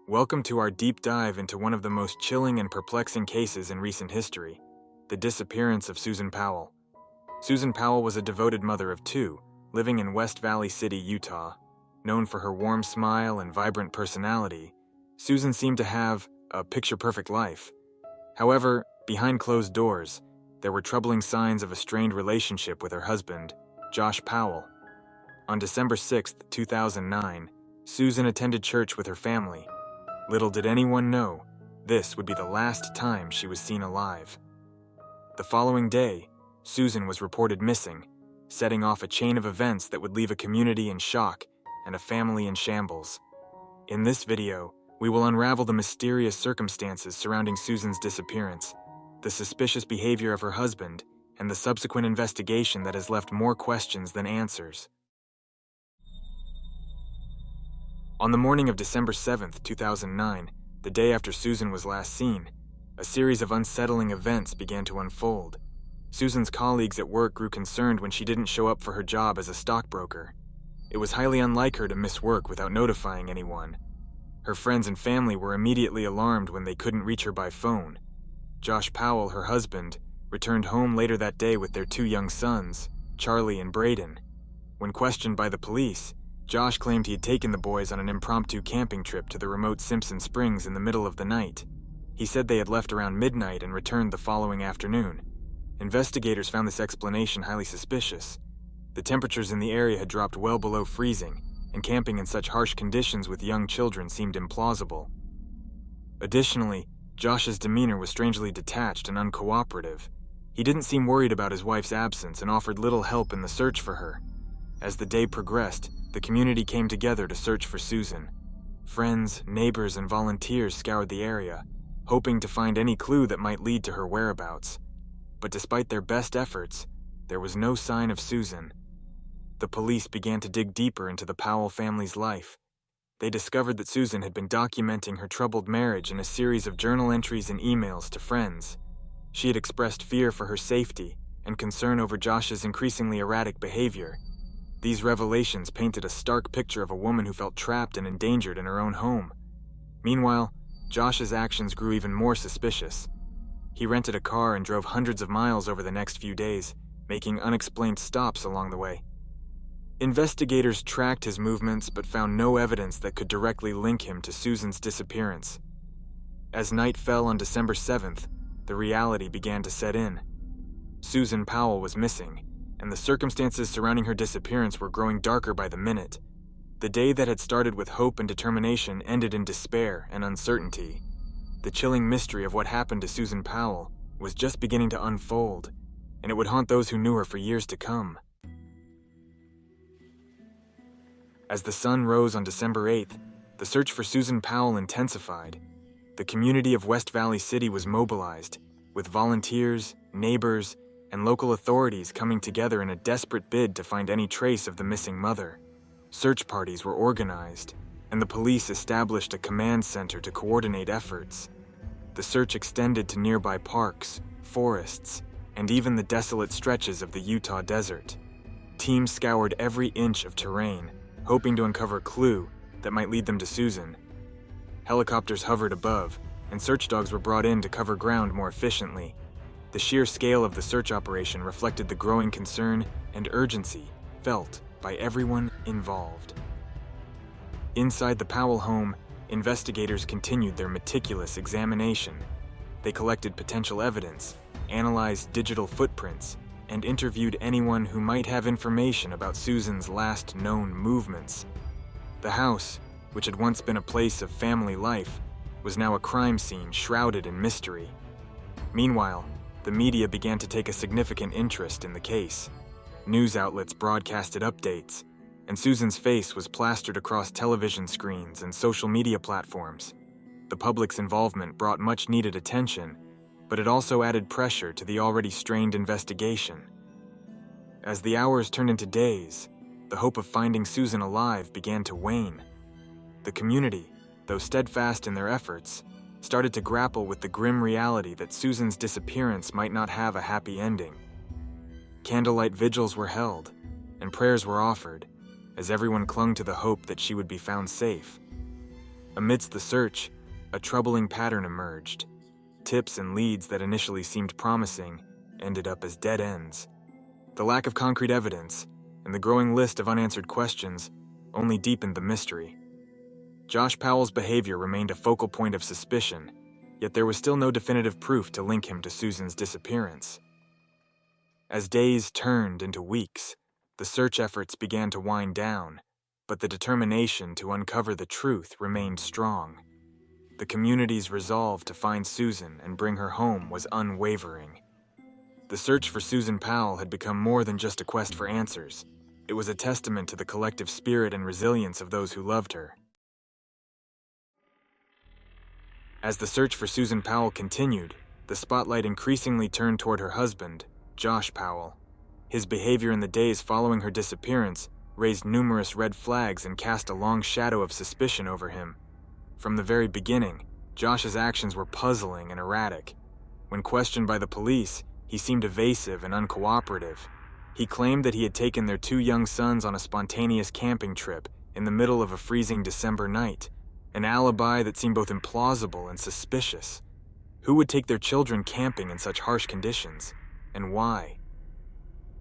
Welcome to our deep dive into one of the most chilling and perplexing cases in recent history, the disappearance of Susan Powell. Susan Powell was a devoted mother of two, living in West Valley City, Utah. Known for her warm smile and vibrant personality, Susan seemed to have a picture-perfect life. However, behind closed doors, there were troubling signs of a strained relationship with her husband, Josh Powell. On December 6, 2009, Susan attended church with her family. Little did anyone know, this would be the last time she was seen alive. The following day, Susan was reported missing, setting off a chain of events that would leave a community in shock and a family in shambles. In this video, we will unravel the mysterious circumstances surrounding Susan's disappearance, the suspicious behavior of her husband, and the subsequent investigation that has left more questions than answers. On the morning of December 7, 2009, the day after Susan was last seen, a series of unsettling events began to unfold. Susan's colleagues at work grew concerned when she didn't show up for her job as a stockbroker. It was highly unlike her to miss work without notifying anyone. Her friends and family were immediately alarmed when they couldn't reach her by phone. Josh Powell, her husband, returned home later that day with their two young sons, Charlie and Braden. When questioned by the police, Josh claimed he had taken the boys on an impromptu camping trip to the remote Simpson Springs in the middle of the night. He said they had left around midnight and returned the following afternoon. Investigators found this explanation highly suspicious. The temperatures in the area had dropped well below freezing, and camping in such harsh conditions with young children seemed implausible. Additionally, Josh's demeanor was strangely detached and uncooperative. He didn't seem worried about his wife's absence and offered little help in the search for her. As the day progressed, the community came together to search for Susan. Friends, neighbors, and volunteers scoured the area, hoping to find any clue that might lead to her whereabouts. But despite their best efforts, there was no sign of Susan. The police began to dig deeper into the Powell family's life. They discovered that Susan had been documenting her troubled marriage in a series of journal entries and emails to friends. She had expressed fear for her safety and concern over Josh's increasingly erratic behavior. These revelations painted a stark picture of a woman who felt trapped and endangered in her own home. Meanwhile, Josh's actions grew even more suspicious. He rented a car and drove hundreds of miles over the next few days, making unexplained stops along the way. Investigators tracked his movements but found no evidence that could directly link him to Susan's disappearance. As night fell on December 7th, the reality began to set in. Susan Powell was missing, and the circumstances surrounding her disappearance were growing darker by the minute. The day that had started with hope and determination ended in despair and uncertainty. The chilling mystery of what happened to Susan Powell was just beginning to unfold, and it would haunt those who knew her for years to come. As the sun rose on December 8th, the search for Susan Powell intensified. The community of West Valley City was mobilized, with volunteers, neighbors, and local authorities coming together in a desperate bid to find any trace of the missing mother. Search parties were organized, and the police established a command center to coordinate efforts. The search extended to nearby parks, forests, and even the desolate stretches of the Utah desert. Teams scoured every inch of terrain, hoping to uncover a clue that might lead them to Susan. Helicopters hovered above, and search dogs were brought in to cover ground more efficiently. The sheer scale of the search operation reflected the growing concern and urgency felt by everyone involved. Inside the Powell home, investigators continued their meticulous examination. They collected potential evidence, analyzed digital footprints, and interviewed anyone who might have information about Susan's last known movements. The house, which had once been a place of family life, was now a crime scene shrouded in mystery. Meanwhile, the media began to take a significant interest in the case. News outlets broadcasted updates, and Susan's face was plastered across television screens and social media platforms. The public's involvement brought much-needed attention, but it also added pressure to the already strained investigation. As the hours turned into days, the hope of finding Susan alive began to wane. The community, though steadfast in their efforts, started to grapple with the grim reality that Susan's disappearance might not have a happy ending. Candlelight vigils were held, and prayers were offered, as everyone clung to the hope that she would be found safe. Amidst the search, a troubling pattern emerged. Tips and leads that initially seemed promising ended up as dead ends. The lack of concrete evidence and the growing list of unanswered questions only deepened the mystery. Josh Powell's behavior remained a focal point of suspicion, yet there was still no definitive proof to link him to Susan's disappearance. As days turned into weeks, the search efforts began to wind down, but the determination to uncover the truth remained strong. The community's resolve to find Susan and bring her home was unwavering. The search for Susan Powell had become more than just a quest for answers. It was a testament to the collective spirit and resilience of those who loved her. As the search for Susan Powell continued, the spotlight increasingly turned toward her husband, Josh Powell. His behavior in the days following her disappearance raised numerous red flags and cast a long shadow of suspicion over him. From the very beginning, Josh's actions were puzzling and erratic. When questioned by the police, he seemed evasive and uncooperative. He claimed that he had taken their 2 young sons on a spontaneous camping trip in the middle of a freezing December night, an alibi that seemed both implausible and suspicious. Who would take their children camping in such harsh conditions, and why?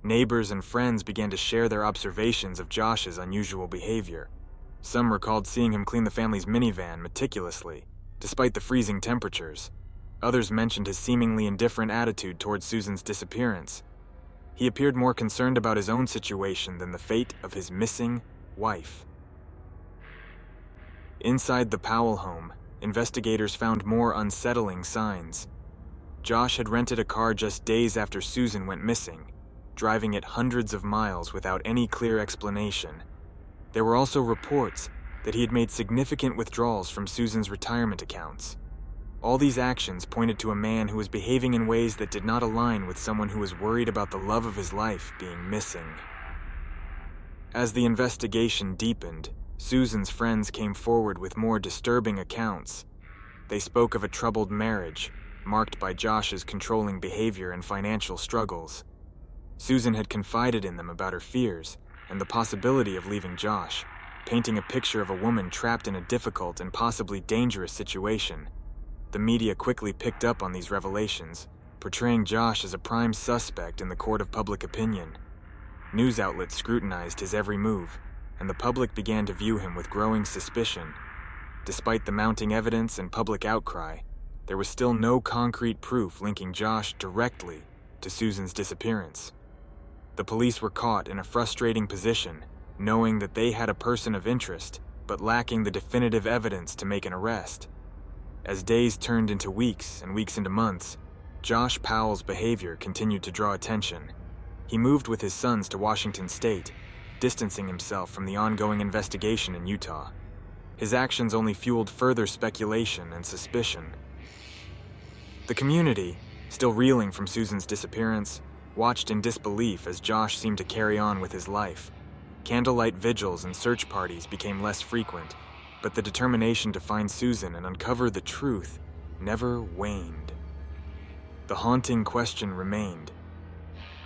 Neighbors and friends began to share their observations of Josh's unusual behavior. Some recalled seeing him clean the family's minivan meticulously, despite the freezing temperatures. Others mentioned his seemingly indifferent attitude towards Susan's disappearance. He appeared more concerned about his own situation than the fate of his missing wife. Inside the Powell home, investigators found more unsettling signs. Josh had rented a car just days after Susan went missing, driving it hundreds of miles without any clear explanation. There were also reports that he had made significant withdrawals from Susan's retirement accounts. All these actions pointed to a man who was behaving in ways that did not align with someone who was worried about the love of his life being missing. As the investigation deepened, Susan's friends came forward with more disturbing accounts. They spoke of a troubled marriage, marked by Josh's controlling behavior and financial struggles. Susan had confided in them about her fears and the possibility of leaving Josh, painting a picture of a woman trapped in a difficult and possibly dangerous situation. The media quickly picked up on these revelations, portraying Josh as a prime suspect in the court of public opinion. News outlets scrutinized his every move, and the public began to view him with growing suspicion. Despite the mounting evidence and public outcry, there was still no concrete proof linking Josh directly to Susan's disappearance. The police were caught in a frustrating position, knowing that they had a person of interest, but lacking the definitive evidence to make an arrest. As days turned into weeks and weeks into months, Josh Powell's behavior continued to draw attention. He moved with his sons to Washington State, distancing himself from the ongoing investigation in Utah. His actions only fueled further speculation and suspicion. The community, still reeling from Susan's disappearance, watched in disbelief as Josh seemed to carry on with his life. Candlelight vigils and search parties became less frequent, but the determination to find Susan and uncover the truth never waned. The haunting question remained: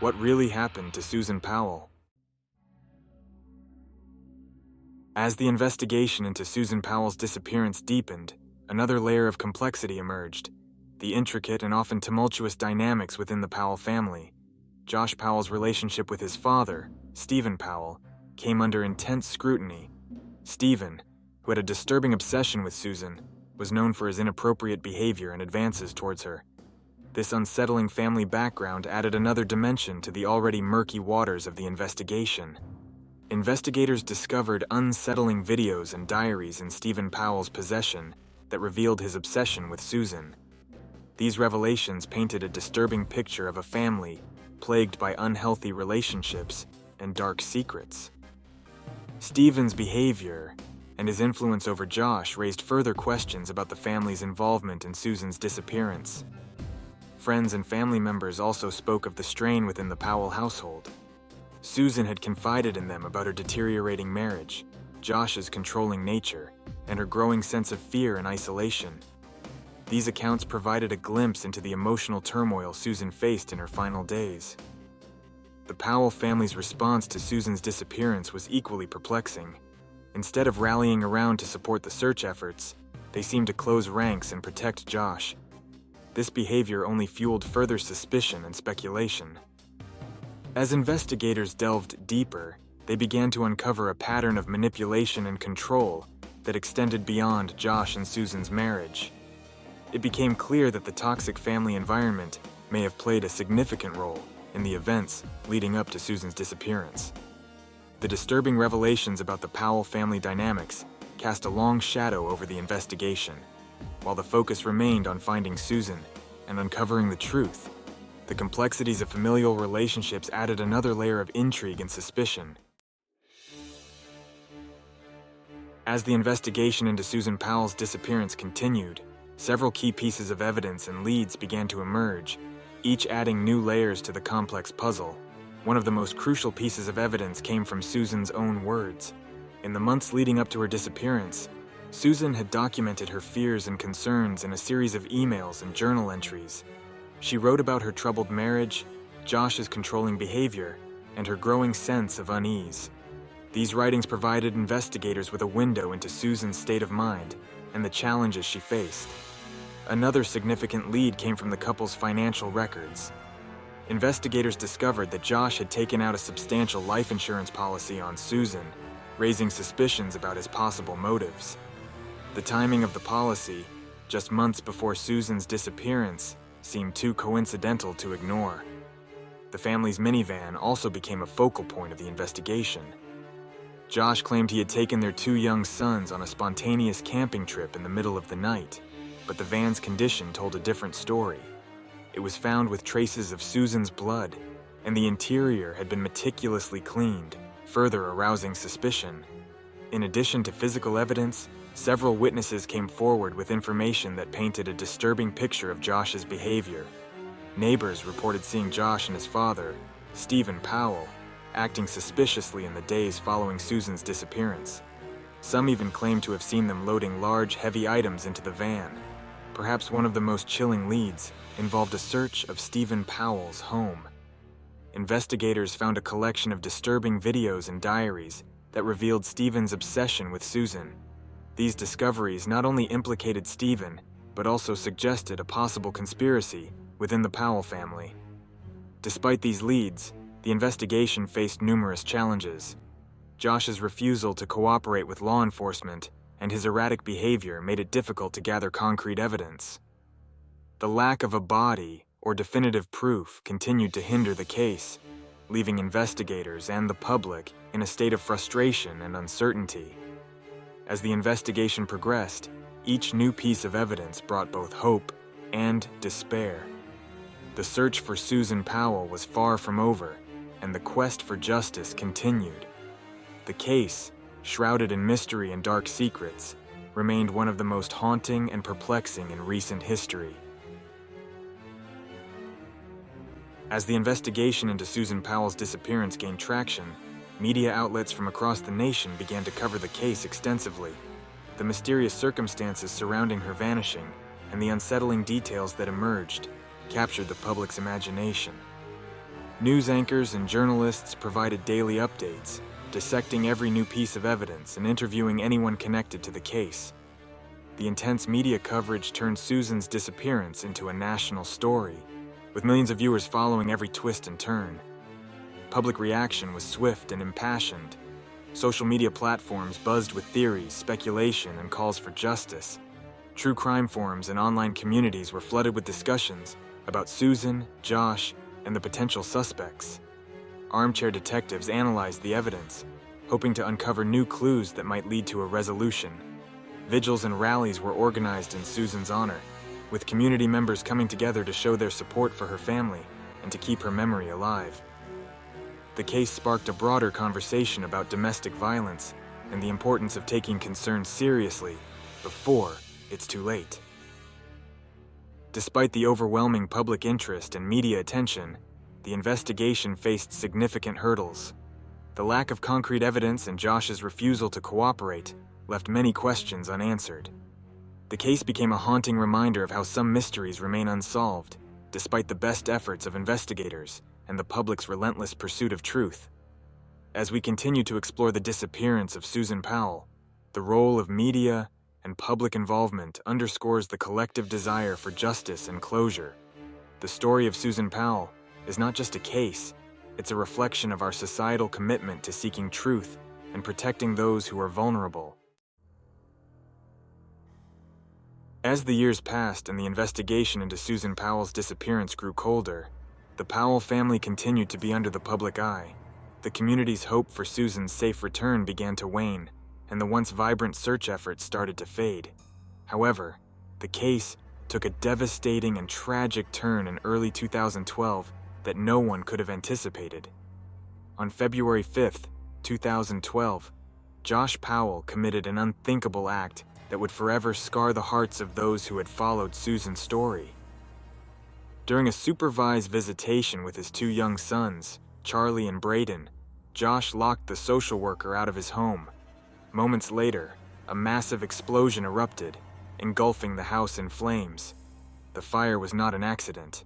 what really happened to Susan Powell? As the investigation into Susan Powell's disappearance deepened, another layer of complexity emerged: the intricate and often tumultuous dynamics within the Powell family. Josh Powell's relationship with his father, Stephen Powell, came under intense scrutiny. Stephen, who had a disturbing obsession with Susan, was known for his inappropriate behavior and advances towards her. This unsettling family background added another dimension to the already murky waters of the investigation. Investigators discovered unsettling videos and diaries in Stephen Powell's possession that revealed his obsession with Susan. These revelations painted a disturbing picture of a family plagued by unhealthy relationships and dark secrets. Stephen's behavior and his influence over Josh raised further questions about the family's involvement in Susan's disappearance. Friends and family members also spoke of the strain within the Powell household. Susan had confided in them about her deteriorating marriage, Josh's controlling nature, and her growing sense of fear and isolation. These accounts provided a glimpse into the emotional turmoil Susan faced in her final days. The Powell family's response to Susan's disappearance was equally perplexing. Instead of rallying around to support the search efforts, they seemed to close ranks and protect Josh. This behavior only fueled further suspicion and speculation. As investigators delved deeper, they began to uncover a pattern of manipulation and control that extended beyond Josh and Susan's marriage. It became clear that the toxic family environment may have played a significant role in the events leading up to Susan's disappearance. The disturbing revelations about the Powell family dynamics cast a long shadow over the investigation. While the focus remained on finding Susan and uncovering the truth, the complexities of familial relationships added another layer of intrigue and suspicion. As the investigation into Susan Powell's disappearance continued, several key pieces of evidence and leads began to emerge, each adding new layers to the complex puzzle. One of the most crucial pieces of evidence came from Susan's own words. In the months leading up to her disappearance, Susan had documented her fears and concerns in a series of emails and journal entries. She wrote about her troubled marriage, Josh's controlling behavior, and her growing sense of unease. These writings provided investigators with a window into Susan's state of mind and the challenges she faced. Another significant lead came from the couple's financial records. Investigators discovered that Josh had taken out a substantial life insurance policy on Susan, raising suspicions about his possible motives. The timing of the policy, just months before Susan's disappearance, seemed too coincidental to ignore. The family's minivan also became a focal point of the investigation. Josh claimed he had taken their two young sons on a spontaneous camping trip in the middle of the night, but the van's condition told a different story. It was found with traces of Susan's blood, and the interior had been meticulously cleaned, further arousing suspicion. In addition to physical evidence, several witnesses came forward with information that painted a disturbing picture of Josh's behavior. Neighbors reported seeing Josh and his father, Susan Powell, acting suspiciously in the days following Susan's disappearance. Some even claimed to have seen them loading large, heavy items into the van. Perhaps one of the most chilling leads involved a search of Susan Powell's home. Investigators found a collection of disturbing videos and diaries that revealed Stephen's obsession with Susan. These discoveries not only implicated Stephen, but also suggested a possible conspiracy within the Powell family. Despite these leads, the investigation faced numerous challenges. Josh's refusal to cooperate with law enforcement and his erratic behavior made it difficult to gather concrete evidence. The lack of a body or definitive proof continued to hinder the case, leaving investigators and the public in a state of frustration and uncertainty. As the investigation progressed, each new piece of evidence brought both hope and despair. The search for Susan Powell was far from over, and the quest for justice continued. The case, shrouded in mystery and dark secrets, remained one of the most haunting and perplexing in recent history. As the investigation into Susan Powell's disappearance gained traction, media outlets from across the nation began to cover the case extensively. The mysterious circumstances surrounding her vanishing and the unsettling details that emerged captured the public's imagination. News anchors and journalists provided daily updates, dissecting every new piece of evidence and interviewing anyone connected to the case. The intense media coverage turned Susan's disappearance into a national story, with millions of viewers following every twist and turn. Public reaction was swift and impassioned. Social media platforms buzzed with theories, speculation, and calls for justice. True crime forums and online communities were flooded with discussions about Susan, Josh, and the potential suspects. Armchair detectives analyzed the evidence, hoping to uncover new clues that might lead to a resolution. Vigils and rallies were organized in Susan's honor, with community members coming together to show their support for her family and to keep her memory alive. The case sparked a broader conversation about domestic violence and the importance of taking concerns seriously before it's too late. Despite the overwhelming public interest and media attention, the investigation faced significant hurdles. The lack of concrete evidence and Josh's refusal to cooperate left many questions unanswered. The case became a haunting reminder of how some mysteries remain unsolved, despite the best efforts of investigators and the public's relentless pursuit of truth. As we continue to explore the disappearance of Susan Powell, the role of media and public involvement underscores the collective desire for justice and closure. The story of Susan Powell is not just a case, it's a reflection of our societal commitment to seeking truth and protecting those who are vulnerable. As the years passed and the investigation into Susan Powell's disappearance grew colder, the Powell family continued to be under the public eye. The community's hope for Susan's safe return began to wane, and the once vibrant search efforts started to fade. However, the case took a devastating and tragic turn in early 2012 that no one could have anticipated. On February 5th, 2012, Josh Powell committed an unthinkable act that would forever scar the hearts of those who had followed Susan's story. During a supervised visitation with his two young sons, Charlie and Braden, Josh locked the social worker out of his home. Moments later, a massive explosion erupted, engulfing the house in flames. The fire was not an accident.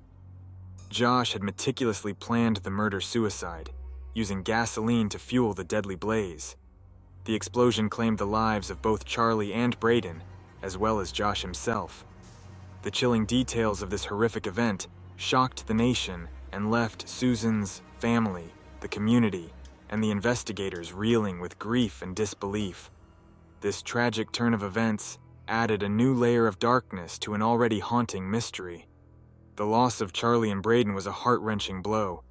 Josh had meticulously planned the murder-suicide, using gasoline to fuel the deadly blaze. The explosion claimed the lives of both Charlie and Braden, as well as Josh himself. The chilling details of this horrific event shocked the nation and left Susan's family, the community, and the investigators reeling with grief and disbelief. This tragic turn of events added a new layer of darkness to an already haunting mystery. The loss of Charlie and Braden was a heart-wrenching blow,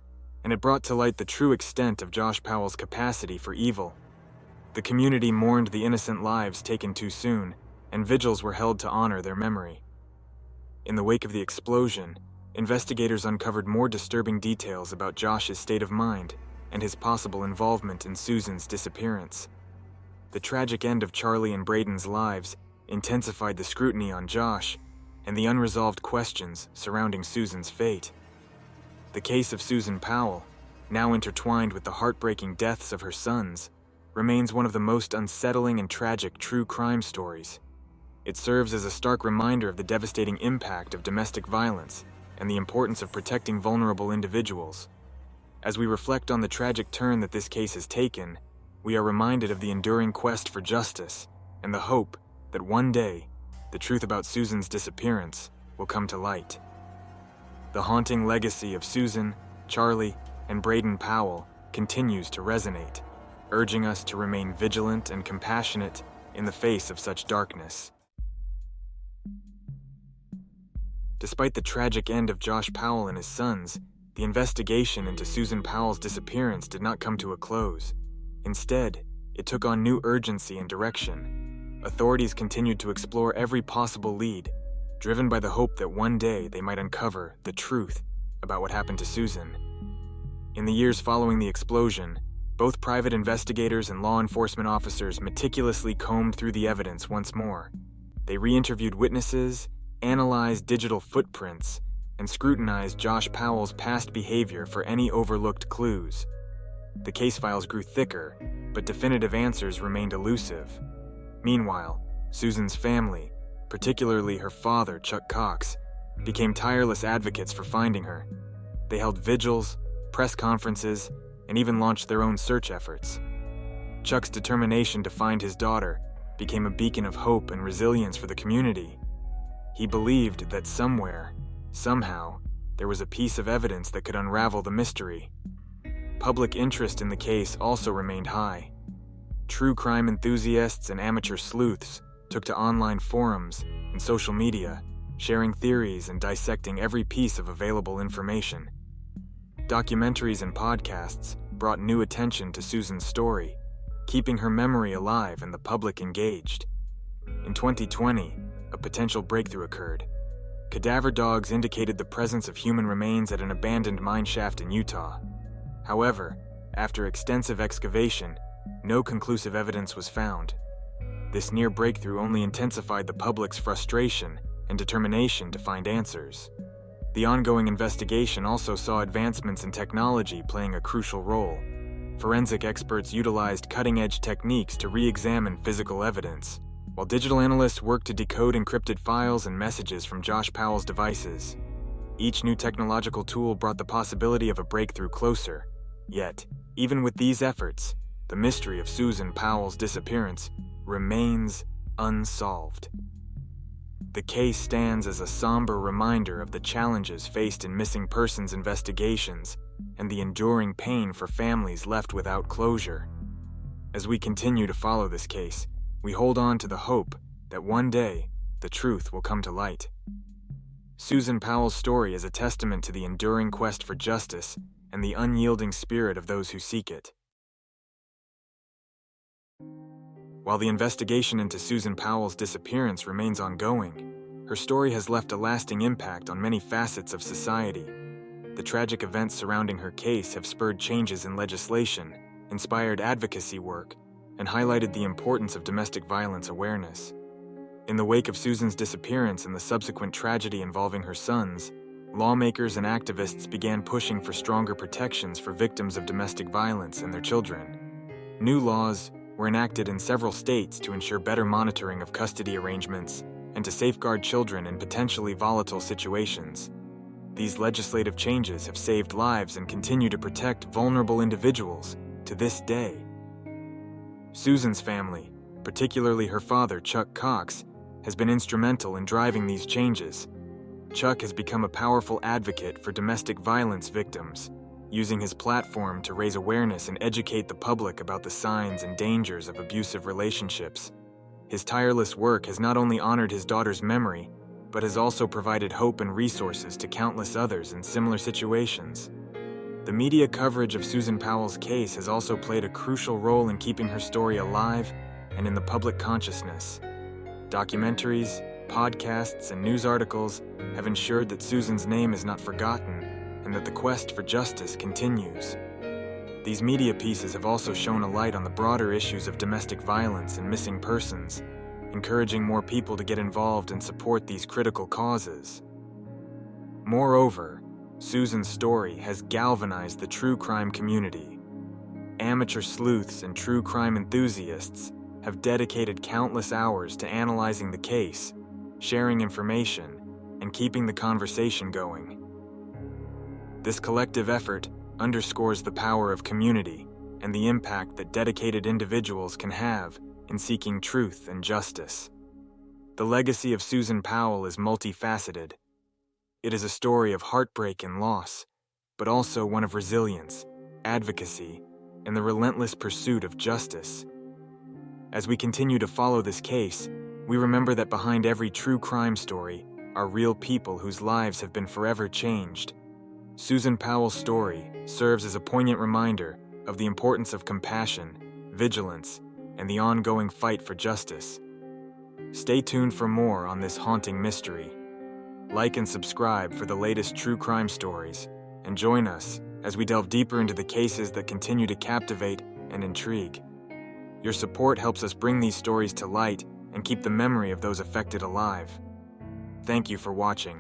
and it brought to light the true extent of Josh Powell's capacity for evil. The community mourned the innocent lives taken too soon, and vigils were held to honor their memory. In the wake of the explosion, investigators uncovered more disturbing details about Josh's state of mind and his possible involvement in Susan's disappearance. The tragic end of Charlie and Braden's lives intensified the scrutiny on Josh and the unresolved questions surrounding Susan's fate. The case of Susan Powell, now intertwined with the heartbreaking deaths of her sons, remains one of the most unsettling and tragic true crime stories. It serves as a stark reminder of the devastating impact of domestic violence and the importance of protecting vulnerable individuals. As we reflect on the tragic turn that this case has taken, we are reminded of the enduring quest for justice and the hope that one day, the truth about Susan's disappearance will come to light. The haunting legacy of Susan, Charlie, and Braden Powell continues to resonate, urging us to remain vigilant and compassionate in the face of such darkness. Despite the tragic end of Josh Powell and his sons, the investigation into Susan Powell's disappearance did not come to a close. Instead, it took on new urgency and direction. Authorities continued to explore every possible lead, driven by the hope that one day they might uncover the truth about what happened to Susan. In the years following the explosion, both private investigators and law enforcement officers meticulously combed through the evidence once more. They re-interviewed witnesses, analyzed digital footprints, and scrutinized Josh Powell's past behavior for any overlooked clues. The case files grew thicker, but definitive answers remained elusive. Meanwhile, Susan's family, particularly her father, Chuck Cox, became tireless advocates for finding her. They held vigils, press conferences, and even launched their own search efforts. Chuck's determination to find his daughter became a beacon of hope and resilience for the community. He believed that somewhere, somehow, there was a piece of evidence that could unravel the mystery. Public interest in the case also remained high. True crime enthusiasts and amateur sleuths took to online forums and social media, sharing theories and dissecting every piece of available information. Documentaries and podcasts brought new attention to Susan's story, keeping her memory alive and the public engaged. In 2020, a potential breakthrough occurred. Cadaver dogs indicated the presence of human remains at an abandoned mine shaft in Utah. However, after extensive excavation, no conclusive evidence was found. This near breakthrough only intensified the public's frustration and determination to find answers. The ongoing investigation also saw advancements in technology playing a crucial role. Forensic experts utilized cutting-edge techniques to re-examine physical evidence, while digital analysts worked to decode encrypted files and messages from Josh Powell's devices. Each new technological tool brought the possibility of a breakthrough closer, yet Even with these efforts, the mystery of Susan Powell's disappearance remains unsolved. The case stands as a somber reminder of the challenges faced in missing persons investigations and the enduring pain for families left without closure. As we continue to follow this case, we hold on to the hope that one day the truth will come to light. Susan Powell's story is a testament to the enduring quest for justice and the unyielding spirit of those who seek it. While the investigation into Susan Powell's disappearance remains ongoing, her story has left a lasting impact on many facets of society. The tragic events surrounding her case have spurred changes in legislation, inspired advocacy work, and highlighted the importance of domestic violence awareness. In the wake of Susan's disappearance and the subsequent tragedy involving her sons, lawmakers and activists began pushing for stronger protections for victims of domestic violence and their children. New laws were enacted in several states to ensure better monitoring of custody arrangements and to safeguard children in potentially volatile situations. These legislative changes have saved lives and continue to protect vulnerable individuals to this day. Susan's family, particularly her father, Chuck Cox, has been instrumental in driving these changes. Chuck has become a powerful advocate for domestic violence victims, using his platform to raise awareness and educate the public about the signs and dangers of abusive relationships. His tireless work has not only honored his daughter's memory, but has also provided hope and resources to countless others in similar situations. The media coverage of Susan Powell's case has also played a crucial role in keeping her story alive and in the public consciousness. Documentaries, podcasts, and news articles have ensured that Susan's name is not forgotten and that the quest for justice continues. These media pieces have also shone a light on the broader issues of domestic violence and missing persons, encouraging more people to get involved and support these critical causes. Moreover, Susan's story has galvanized the true crime community. Amateur sleuths and true crime enthusiasts have dedicated countless hours to analyzing the case, sharing information, and keeping the conversation going. This collective effort underscores the power of community and the impact that dedicated individuals can have in seeking truth and justice. The legacy of Susan Powell is multifaceted. It is a story of heartbreak and loss, but also one of resilience, advocacy, and the relentless pursuit of justice. As we continue to follow this case, we remember that behind every true crime story are real people whose lives have been forever changed. Susan Powell's story serves as a poignant reminder of the importance of compassion, vigilance, and the ongoing fight for justice. Stay tuned for more on this haunting mystery. Like and subscribe for the latest true crime stories, and join us as we delve deeper into the cases that continue to captivate and intrigue. Your support helps us bring these stories to light and keep the memory of those affected alive. Thank you for watching.